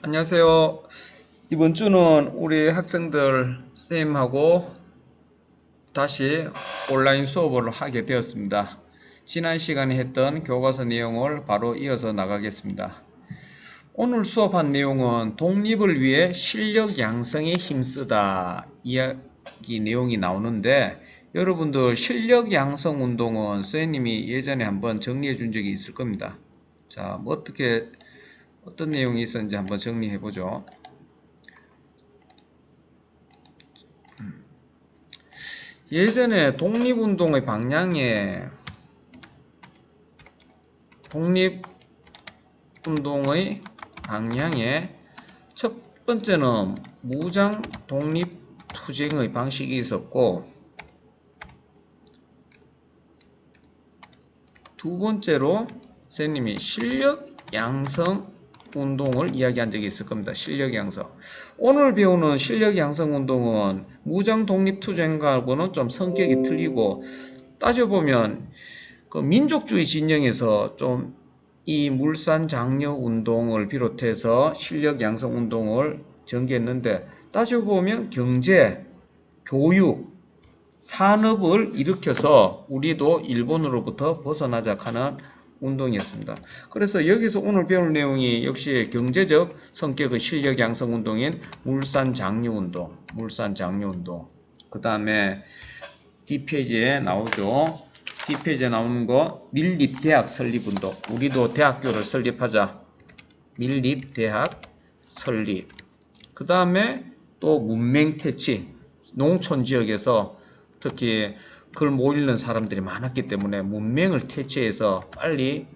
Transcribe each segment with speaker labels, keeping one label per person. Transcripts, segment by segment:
Speaker 1: 안녕하세요. 이번 주는 우리 학생들 선생님하고 다시 온라인 수업을 하게 되었습니다. 지난 시간에 했던 교과서 내용을 바로 이어서 나가겠습니다. 오늘 수업한 내용은 독립을 위해 실력 양성에 힘쓰다 이야기 내용이 나오는데, 여러분들 실력 양성 운동은 선생님이 예전에 한번 정리해 준 적이 있을 겁니다. 자, 뭐 어떤 내용이 있었는지 한번 정리해 보죠. 예전에 독립운동의 방향에 첫 번째는 무장 독립투쟁의 방식이 있었고, 두 번째로 선생님이 실력 양성 운동을 이야기한 적이 있을 겁니다. 실력 양성. 오늘 배우는 실력 양성 운동은 무장 독립투쟁과는 좀 성격이 틀리고, 따져보면 그 민족주의 진영에서 좀 이 물산 장려 운동을 비롯해서 실력 양성 운동을 전개했는데, 따져보면 경제, 교육, 산업을 일으켜서 우리도 일본으로부터 벗어나자 하는 운동이었습니다. 그래서 여기서 오늘 배울 내용이 역시 경제적 성격의 실력 양성 운동인 물산 장려 운동. 그 다음에 뒷페이지에 나오죠. 뒷페이지에 나오는 거 밀립대학 설립운동. 우리도 대학교를 설립하자. 밀립대학 설립. 그 다음에 또 문맹퇴치. 농촌 지역에서 특히 글 못 읽는 사람들이 많았기 때문에 문맹을 퇴치해서 빨리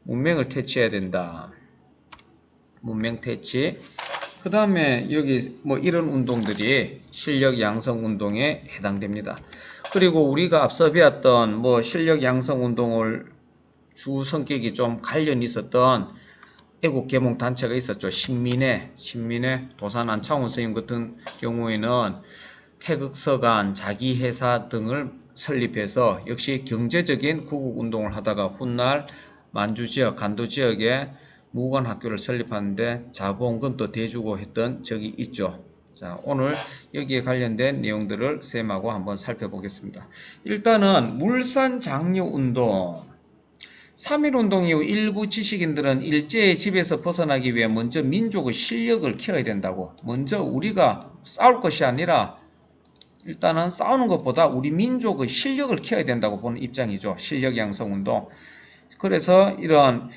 Speaker 1: 문맹을 퇴치해야 된다. 문맹 퇴치. 그 다음에 여기 뭐 이런 운동들이 실력 양성 운동에 해당됩니다. 그리고 우리가 앞서 배웠던 뭐 실력 양성 운동을 주 성격이 좀 관련이 있었던 애국 계몽 단체가 있었죠. 신민회, 도산 안창훈 선생님 같은 경우에는 태극서간, 자기회사 등을 설립해서 역시 경제적인 구국운동을 하다가 훗날 만주지역, 간도지역에 무관학교를 설립하는데 자본금도 대주고 했던 적이 있죠. 자, 오늘 여기에 관련된 내용들을 쌤하고 한번 살펴보겠습니다. 일단은 물산장려운동. 3.1운동 이후 일부 지식인들은 일제의 지배에서 벗어나기 위해 먼저 민족의 실력을 키워야 된다고, 먼저 우리가 싸울 것이 아니라 일단은 싸우는 것보다 우리 민족의 실력을 키워야 된다고 보는 입장이죠. 실력 양성 운동. 그래서 이런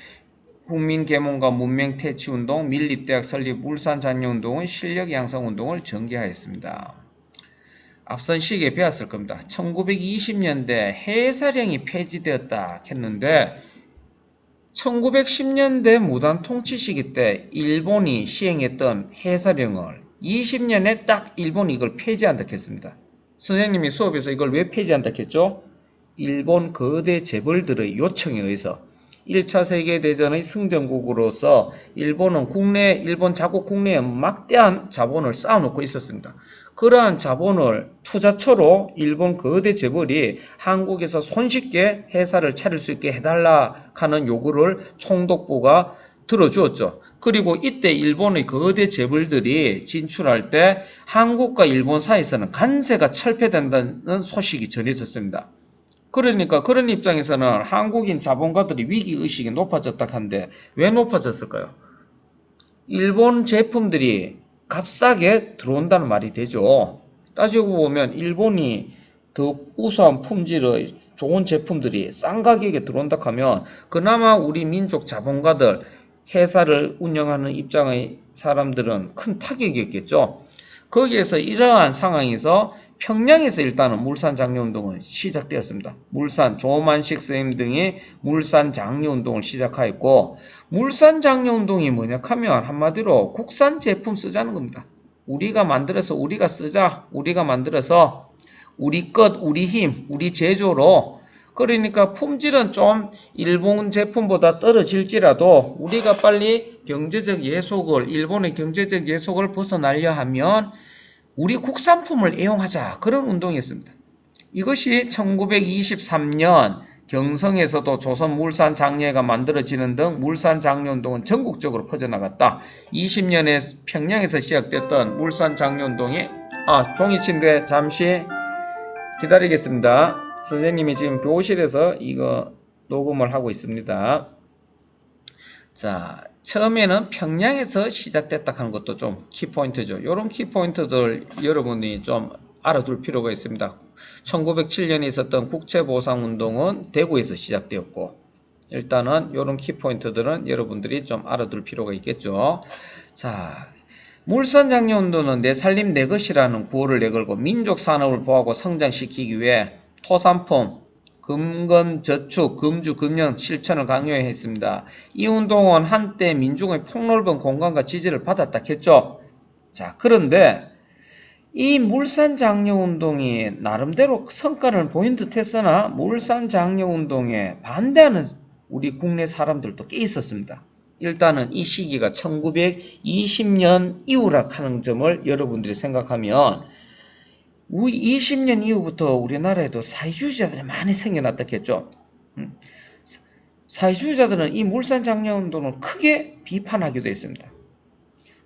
Speaker 1: 국민계몽과 문맹퇴치운동, 밀립대학 설립, 물산장려운동은 실력 양성 운동을 전개하였습니다. 앞선 시기에 배웠을 겁니다. 1920년대 해사령이 폐지되었다 했는데, 1910년대 무단 통치 시기 때 일본이 시행했던 해사령을 20년에 딱 일본이 이걸 폐지한다 했습니다. 선생님이 수업에서 이걸 왜 폐지한다 했죠? 일본 거대 재벌들의 요청에 의해서 1차 세계대전의 승전국으로서 일본은 일본 자국 국내에 막대한 자본을 쌓아놓고 있었습니다. 그러한 자본을 투자처로 일본 거대 재벌이 한국에서 손쉽게 회사를 차릴 수 있게 해달라 하는 요구를 총독부가 들어주었죠. 그리고 이때 일본의 거대 재벌들이 진출할 때 한국과 일본 사이에서는 관세가 철폐된다는 소식이 전해졌습니다. 그러니까 그런 입장에서는 한국인 자본가들이 위기의식이 높아졌다 한데, 왜 높아졌을까요? 일본 제품들이 값싸게 들어온다는 말이 되죠. 따지고 보면 일본이 더 우수한 품질의 좋은 제품들이 싼 가격에 들어온다 하면 그나마 우리 민족 자본가들, 회사를 운영하는 입장의 사람들은 큰 타격이었겠죠. 거기에서 이러한 상황에서 평양에서 일단은 물산장려운동은 시작되었습니다. 조만식 선생님 등이 물산장려운동을 시작하였고, 물산장려운동이 뭐냐 하면 한마디로 국산 제품 쓰자는 겁니다. 우리가 만들어서 우리가 쓰자. 우리가 만들어서 우리 것, 우리 힘, 우리 제조로. 그러니까 품질은 좀 일본 제품보다 떨어질지라도 우리가 빨리 일본의 경제적 예속을 벗어나려 하면 우리 국산품을 애용하자. 그런 운동이었습니다. 이것이 1923년 경성에서도 조선 물산 장려회가 만들어지는 등 물산 장려운동은 전국적으로 퍼져나갔다. 20년에 평양에서 시작됐던 물산 장려운동이 종이친데 잠시 기다리겠습니다. 선생님이 지금 교실에서 이거 녹음을 하고 있습니다. 자, 처음에는 평양에서 시작됐다 하는 것도 좀 키포인트죠. 이런 키포인트들 여러분이 좀 알아둘 필요가 있습니다. 1907년에 있었던 국채보상운동은 대구에서 시작되었고, 일단은 이런 키포인트들은 여러분들이 좀 알아둘 필요가 있겠죠. 자, 물산장려운동은 내 살림 내 것이라는 구호를 내걸고 민족 산업을 보호하고 성장시키기 위해 토산품, 금건저축, 금주, 금연 실천을 강요했습니다. 이 운동은 한때 민중의 폭넓은 공감과 지지를 받았다 했죠. 자, 그런데 이 물산장려운동이 나름대로 성과를 보인 듯 했으나 물산장려운동에 반대하는 우리 국내 사람들도 꽤 있었습니다. 일단은 이 시기가 1920년 이후라 하는 점을 여러분들이 생각하면 20년 이후부터 우리나라에도 사회주의자들이 많이 생겨났다 했죠. 사회주의자들은 이 물산장려운동을 크게 비판하기도 했습니다.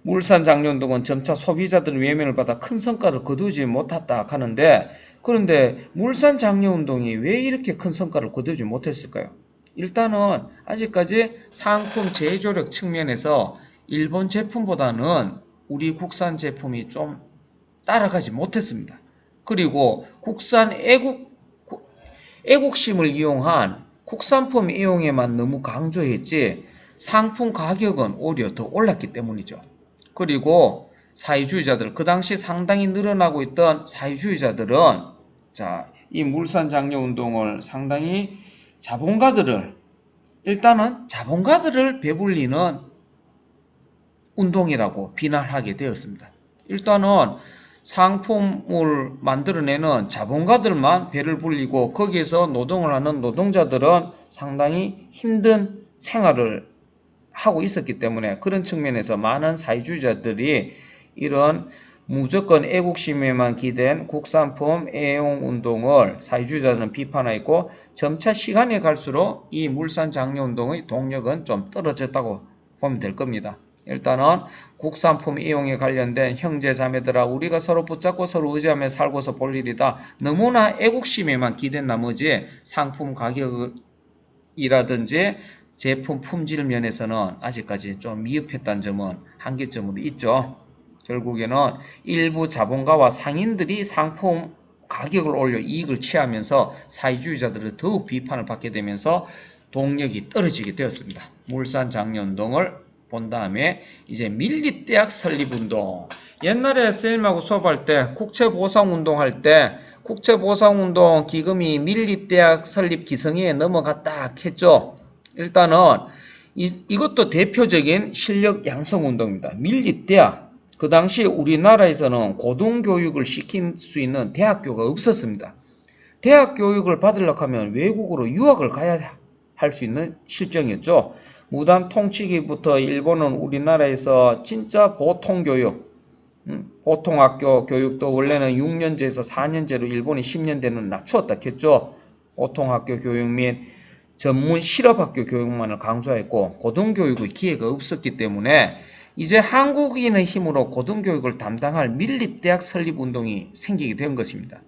Speaker 1: 물산장려운동은 점차 소비자들의 외면을 받아 큰 성과를 거두지 못했다 하는데, 그런데 물산장려운동이 왜 이렇게 큰 성과를 거두지 못했을까요? 일단은 아직까지 상품 제조력 측면에서 일본 제품보다는 우리 국산 제품이 좀 따라가지 못했습니다. 그리고 국산 애국심을 이용한 국산품 이용에만 너무 강조했지 상품 가격은 오히려 더 올랐기 때문이죠. 그리고 사회주의자들, 그 당시 상당히 늘어나고 있던 사회주의자들은 이 물산장려운동을 상당히 일단은 자본가들을 배불리는 운동이라고 비난하게 되었습니다. 일단은 상품을 만들어내는 자본가들만 배를 불리고 거기에서 노동을 하는 노동자들은 상당히 힘든 생활을 하고 있었기 때문에 그런 측면에서 많은 사회주의자들이 이런 무조건 애국심에만 기댄 국산품 애용운동을 사회주의자들은 비판하였고, 점차 시간이 갈수록 이 물산장려운동의 동력은 좀 떨어졌다고 보면 될 겁니다. 일단은 국산품 이용에 관련된 형제자매들아, 우리가 서로 붙잡고 서로 의지하며 살고서 볼 일이다. 너무나 애국심에만 기댄 나머지 상품 가격이라든지 제품 품질 면에서는 아직까지 좀 미흡했다는 점은 한계점으로 있죠. 결국에는 일부 자본가와 상인들이 상품 가격을 올려 이익을 취하면서 사회주의자들은 더욱 비판을 받게 되면서 동력이 떨어지게 되었습니다. 물산장려운동을 본 다음에 이제 밀립대학 설립운동. 옛날에 선생님하고 수업할 때 국채보상운동 할 때 국채보상운동 기금이 밀립대학 설립 기성회에 넘어갔다 했죠. 일단은 이것도 대표적인 실력 양성 운동입니다. 밀립대학. 그 당시 우리나라에서는 고등교육을 시킬 수 있는 대학교가 없었습니다. 대학 교육을 받으려고 하면 외국으로 유학을 가야 할 수 있는 실정이었죠. 무단 통치기부터 일본은 우리나라에서 진짜 보통교육, 보통학교 교육도 원래는 6년제에서 4년제로 일본이 10년대는 낮추었다 했죠. 보통학교 교육 및 전문 실업학교 교육만을 강조했고 고등교육의 기회가 없었기 때문에 이제 한국인의 힘으로 고등교육을 담당할 밀립대학 설립운동이 생기게 된 것입니다.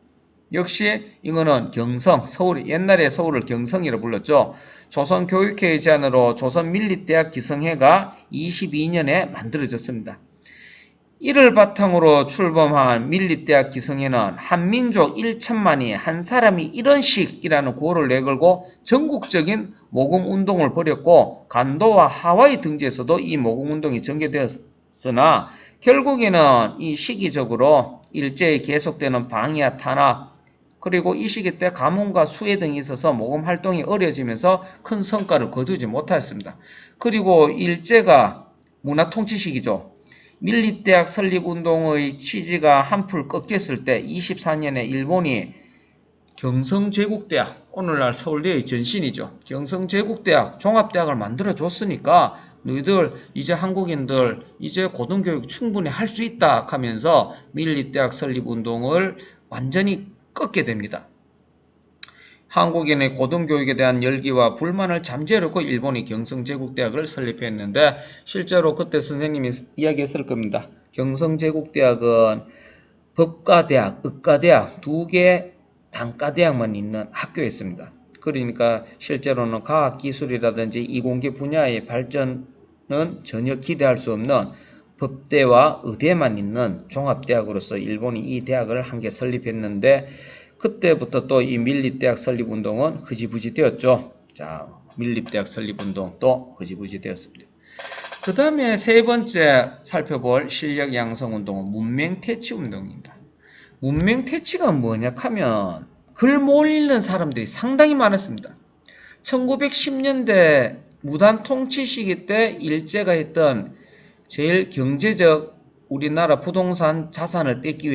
Speaker 1: 역시 이거는 경성, 옛날에 서울을 경성이라 불렀죠. 조선교육회의 제안으로 조선밀립대학 기성회가 22년에 만들어졌습니다. 이를 바탕으로 출범한 밀립대학 기성회는 한민족 1천만이 한 사람이 1원씩이라는 구호를 내걸고 전국적인 모금운동을 벌였고, 간도와 하와이 등지에서도 이 모금운동이 전개되었으나 결국에는 이 시기적으로 일제히 계속되는 방해와 탄압, 그리고 이 시기 때 가뭄과 수해 등이 있어서 모금 활동이 어려지면서 큰 성과를 거두지 못했습니다. 그리고 일제가 문화통치 시기죠. 밀립대학 설립운동의 취지가 한풀 꺾였을 때 24년에 일본이 경성제국대학, 오늘날 서울대의 전신이죠. 경성제국대학, 종합대학을 만들어줬으니까 너희들 이제 한국인들 이제 고등교육 충분히 할 수 있다 하면서 밀립대학 설립운동을 완전히 꺾게 됩니다. 한국인의 고등교육에 대한 열기와 불만을 잠재우려고 일본이 경성제국대학을 설립했는데 실제로 그때 선생님이 이야기했을 겁니다. 경성제국대학은 법과대학, 의과대학 두 개 단과대학만 있는 학교였습니다. 그러니까 실제로는 과학기술이라든지 이공계 분야의 발전은 전혀 기대할 수 없는 법대와 의대만 있는 종합대학으로서 일본이 이 대학을 한 개 설립했는데 그때부터 또 이 밀립대학 설립운동은 흐지부지 되었죠. 자, 밀립대학 설립운동도 흐지부지 되었습니다. 그 다음에 세 번째 살펴볼 실력 양성 운동은 문맹 퇴치 운동입니다. 문맹 퇴치가 뭐냐 하면 글 못 읽는 사람들이 상당히 많았습니다. 1910년대 무단 통치 시기 때 일제가 했던 제일 경제적 우리나라 부동산 자산을 뺏기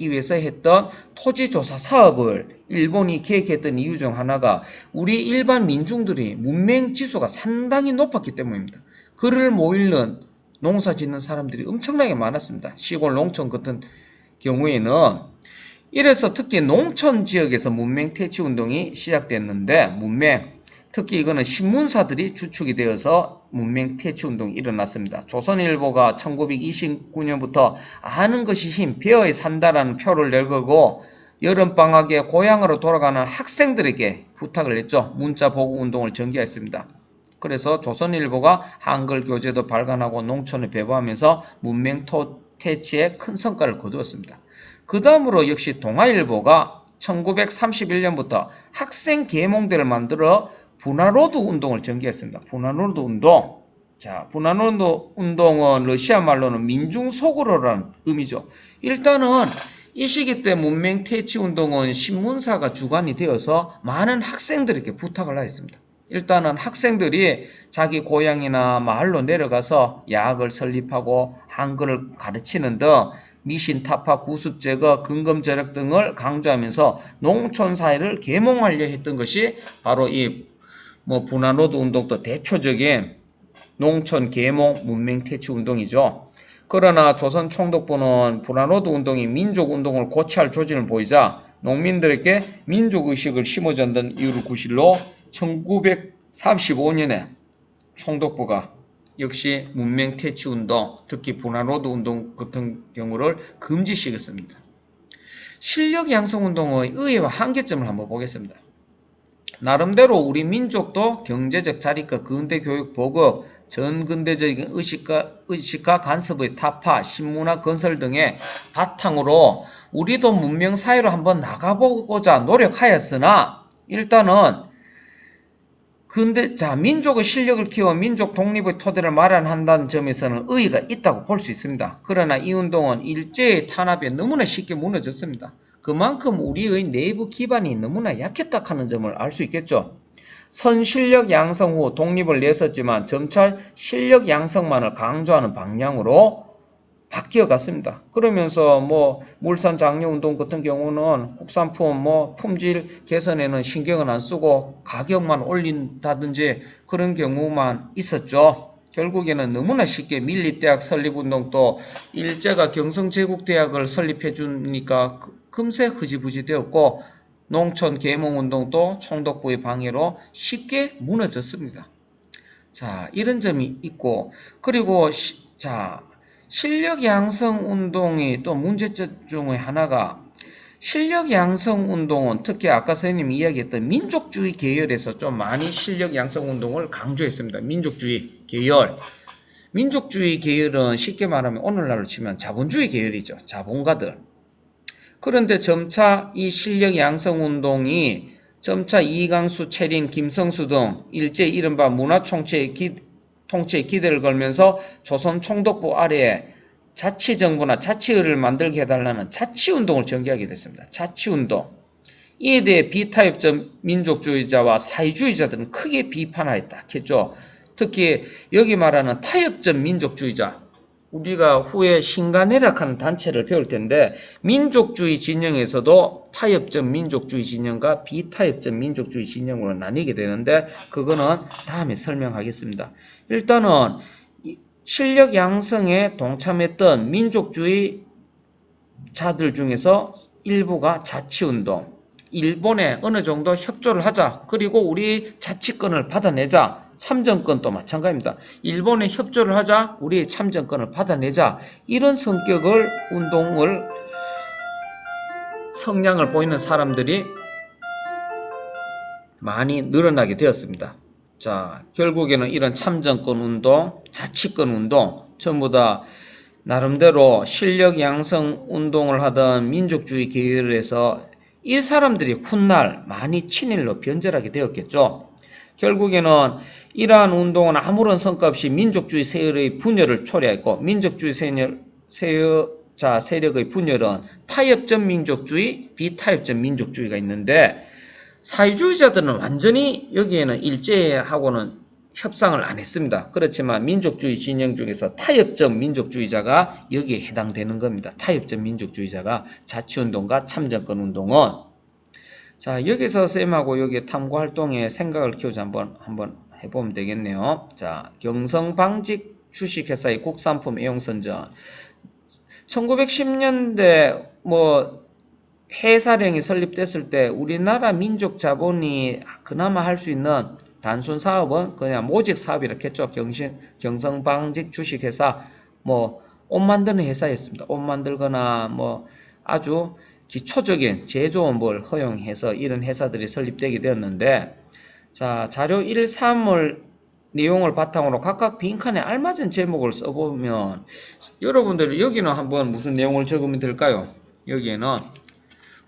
Speaker 1: 위해서 했던 토지조사 사업을 일본이 계획했던 이유 중 하나가 우리 일반 민중들이 문맹 지수가 상당히 높았기 때문입니다. 글을 못 읽는 농사 짓는 사람들이 엄청나게 많았습니다. 시골 농촌 같은 경우에는 이래서 특히 농촌 지역에서 문맹 퇴치 운동이 시작됐는데 특히 이거는 신문사들이 주축이 되어서 문맹 퇴치 운동이 일어났습니다. 조선일보가 1929년부터 아는 것이 힘, 배어에 산다라는 표를 내걸고 여름방학에 고향으로 돌아가는 학생들에게 부탁을 했죠. 문자 보고 운동을 전개했습니다. 그래서 조선일보가 한글 교재도 발간하고 농촌에 배부하면서 문맹 퇴치에 큰 성과를 거두었습니다. 그 다음으로 역시 동아일보가 1931년부터 학생 계몽대를 만들어 분화로드 운동을 전개했습니다. 분화로드 운동. 자, 분화로드 운동은 러시아 말로는 민중속으로라는 의미죠. 일단은 이 시기 때 문맹 퇴치 운동은 신문사가 주관이 되어서 많은 학생들에게 부탁을 했습니다. 일단은 학생들이 자기 고향이나 마을로 내려가서 야학을 설립하고 한글을 가르치는 등 미신, 타파, 구습 제거, 근검 절약 등을 강조하면서 농촌 사회를 계몽하려 했던 것이 바로 이 분화로드 운동도 대표적인 농촌 계몽 문맹 퇴치 운동이죠. 그러나 조선 총독부는 분화로드 운동이 민족 운동을 고취할 조짐을 보이자 농민들에게 민족의식을 심어준다는 이유를 구실로 1935년에 총독부가 역시 문맹 퇴치 운동, 특히 분화로드 운동 같은 경우를 금지시켰습니다. 실력 양성 운동의 의의와 한계점을 한번 보겠습니다. 나름대로 우리 민족도 경제적 자립과 근대 교육 보급, 전근대적인 의식과 간섭의 타파, 신문화 건설 등의 바탕으로 우리도 문명 사회로 한번 나가보고자 노력하였으나 일단은 민족의 실력을 키워 민족 독립의 토대를 마련한다는 점에서는 의의가 있다고 볼 수 있습니다. 그러나 이 운동은 일제의 탄압에 너무나 쉽게 무너졌습니다. 그만큼 우리의 내부 기반이 너무나 약했다 하는 점을 알 수 있겠죠. 선실력 양성 후 독립을 내섰지만 점차 실력 양성만을 강조하는 방향으로 바뀌어갔습니다. 그러면서 물산 장려 운동 같은 경우는 국산품 품질 개선에는 신경을 안 쓰고 가격만 올린다든지 그런 경우만 있었죠. 결국에는 너무나 쉽게 밀립대학 설립운동도 일제가 경성제국대학을 설립해 주니까 금세 흐지부지 되었고 농촌 계몽운동도 총독부의 방해로 쉽게 무너졌습니다. 자, 이런 점이 있고 그리고 실력 양성 운동의 또 문제점 중의 하나가 실력 양성 운동은 특히 아까 선생님이 이야기했던 민족주의 계열에서 좀 많이 실력 양성 운동을 강조했습니다. 민족주의 계열. 민족주의 계열은 쉽게 말하면 오늘날로 치면 자본주의 계열이죠. 자본가들. 그런데 점차 이 실력 양성 운동이 점차 이강수, 최린, 김성수 등 일제 이른바 문화총체의 통치에 기대를 걸면서 조선 총독부 아래에 자치정부나 자치의를 만들게 해달라는 자치운동을 전개하게 됐습니다. 자치운동. 이에 대해 비타협적 민족주의자와 사회주의자들은 크게 비판하였다 했죠. 특히 여기 말하는 타협적 민족주의자, 우리가 후에 신가내락하는 단체를 배울 텐데 민족주의 진영에서도 타협적 민족주의 진영과 비타협적 민족주의 진영으로 나뉘게 되는데 그거는 다음에 설명하겠습니다. 일단은 실력 양성에 동참했던 민족주의 자들 중에서 일부가 자치운동, 일본에 어느 정도 협조를 하자. 그리고 우리 자치권을 받아내자. 참정권도 마찬가지입니다. 일본에 협조를 하자. 우리 참정권을 받아내자. 이런 성격을 운동을 성향을 보이는 사람들이 많이 늘어나게 되었습니다. 자, 결국에는 이런 참정권 운동, 자치권 운동 전부 다 나름대로 실력 양성 운동을 하던 민족주의 계열에서 이 사람들이 훗날 많이 친일로 변절하게 되었겠죠. 결국에는 이러한 운동은 아무런 성과 없이 민족주의 세력의 분열을 초래했고, 민족주의 세력의 분열은 타협적 민족주의, 비타협적 민족주의가 있는데, 사회주의자들은 완전히 여기에는 일제하고는 협상을 안 했습니다. 그렇지만 민족주의 진영 중에서 타협적 민족주의자가 여기에 해당되는 겁니다. 타협적 민족주의자가 자치운동과 참정권 운동은. 자, 여기서 쌤하고 여기 탐구활동에 생각을 키우자 한번 해보면 되겠네요. 자, 경성방직 주식회사의 국산품 애용선전. 1910년대 해사령이 설립됐을 때 우리나라 민족 자본이 그나마 할 수 있는 단순 사업은 그냥 모직 사업이라고 했죠. 경성방직 주식회사, 옷 만드는 회사였습니다. 옷 만들거나 아주 기초적인 제조업을 허용해서 이런 회사들이 설립되게 되었는데, 자, 자료 1, 3을 내용을 바탕으로 각각 빈칸에 알맞은 제목을 써보면, 여러분들 여기는 한번 무슨 내용을 적으면 될까요? 여기에는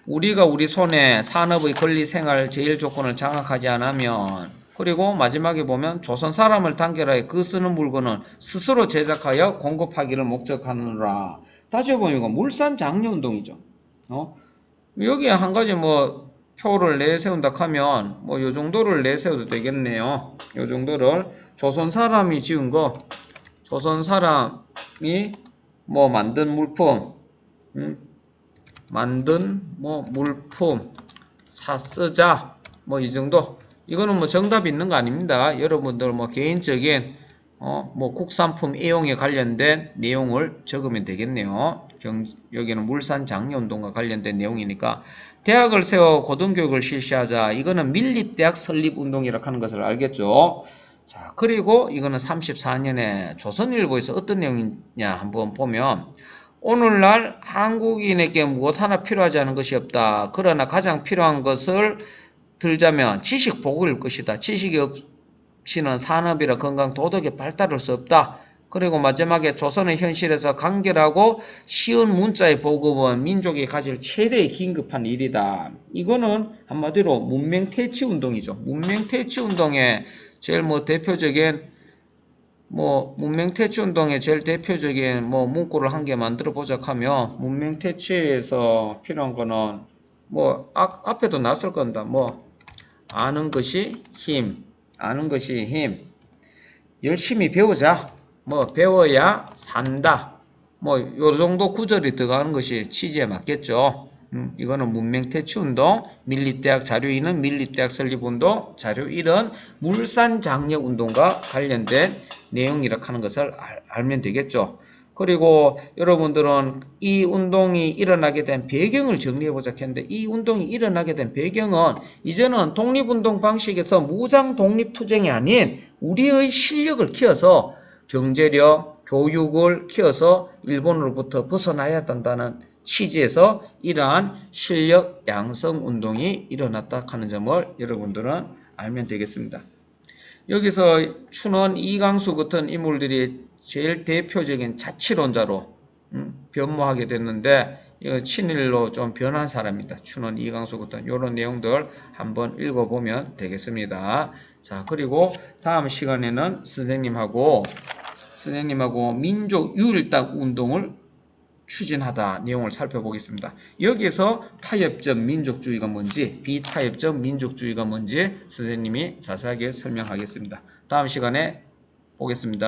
Speaker 1: 우리가 우리 손에 산업의 권리 생활 제일 조건을 장악하지 않으면, 그리고 마지막에 보면 조선 사람을 단결하여 그 쓰는 물건은 스스로 제작하여 공급하기를 목적하느라. 다시 보면 이거 물산 장려 운동이죠. 여기에 한 가지 표를 내세운다 하면 요 정도를 내세워도 되겠네요. 요 정도를 조선 사람이 지은 거, 조선 사람이 만든 물품, 물품 쓰자 이 정도. 이거는 정답이 있는 거 아닙니다. 여러분들 개인적인 국산품 애용에 관련된 내용을 적으면 되겠네요. 여기는 물산 장려 운동과 관련된 내용이니까. 대학을 세워 고등교육을 실시하자. 이거는 밀립대학 설립 운동이라고 하는 것을 알겠죠. 자, 그리고 이거는 34년에 조선일보에서 어떤 내용이냐 한번 보면, 오늘날 한국인에게 무엇 하나 필요하지 않은 것이 없다. 그러나 가장 필요한 것을 들자면 지식 보급일 것이다. 지식이 없이는 산업이나 건강, 도덕의 발달할 수 없다. 그리고 마지막에 조선의 현실에서 간결하고 쉬운 문자의 보급은 민족이 가질 최대의 긴급한 일이다. 이거는 한마디로 문명퇴치 운동이죠. 문명퇴치 운동의 제일 대표적인 문명퇴치 운동의 제일 대표적인 문구를 한 개 만들어 보자 하면, 문명퇴치에서 필요한 거는 앞에도 놨을 건다. 아는 것이 힘, 아는 것이 힘. 열심히 배우자. 배워야 산다. 요 정도 구절이 들어가는 것이 취지에 맞겠죠. 이거는 문명퇴치 운동, 밀립대학 자료 2는 밀립대학 설립운동, 자료 1은 물산장려 운동과 관련된 내용이라고 하는 것을 알면 되겠죠. 그리고 여러분들은 이 운동이 일어나게 된 배경을 정리해보자 했는데, 이 운동이 일어나게 된 배경은 이제는 독립운동 방식에서 무장 독립투쟁이 아닌 우리의 실력을 키워서 경제력, 교육을 키워서 일본으로부터 벗어나야 한다는 취지에서 이러한 실력 양성 운동이 일어났다 하는 점을 여러분들은 알면 되겠습니다. 여기서 춘원, 이강수 같은 인물들이 제일 대표적인 자치론자로 변모하게 됐는데, 친일로 좀 변한 사람입니다. 춘원, 이강수 같은 이런 내용들 한번 읽어보면 되겠습니다. 자, 그리고 다음 시간에는 선생님하고 민족 유일당 운동을 추진하다 내용을 살펴보겠습니다. 여기에서 타협적 민족주의가 뭔지, 비타협적 민족주의가 뭔지 선생님이 자세하게 설명하겠습니다. 다음 시간에 보겠습니다.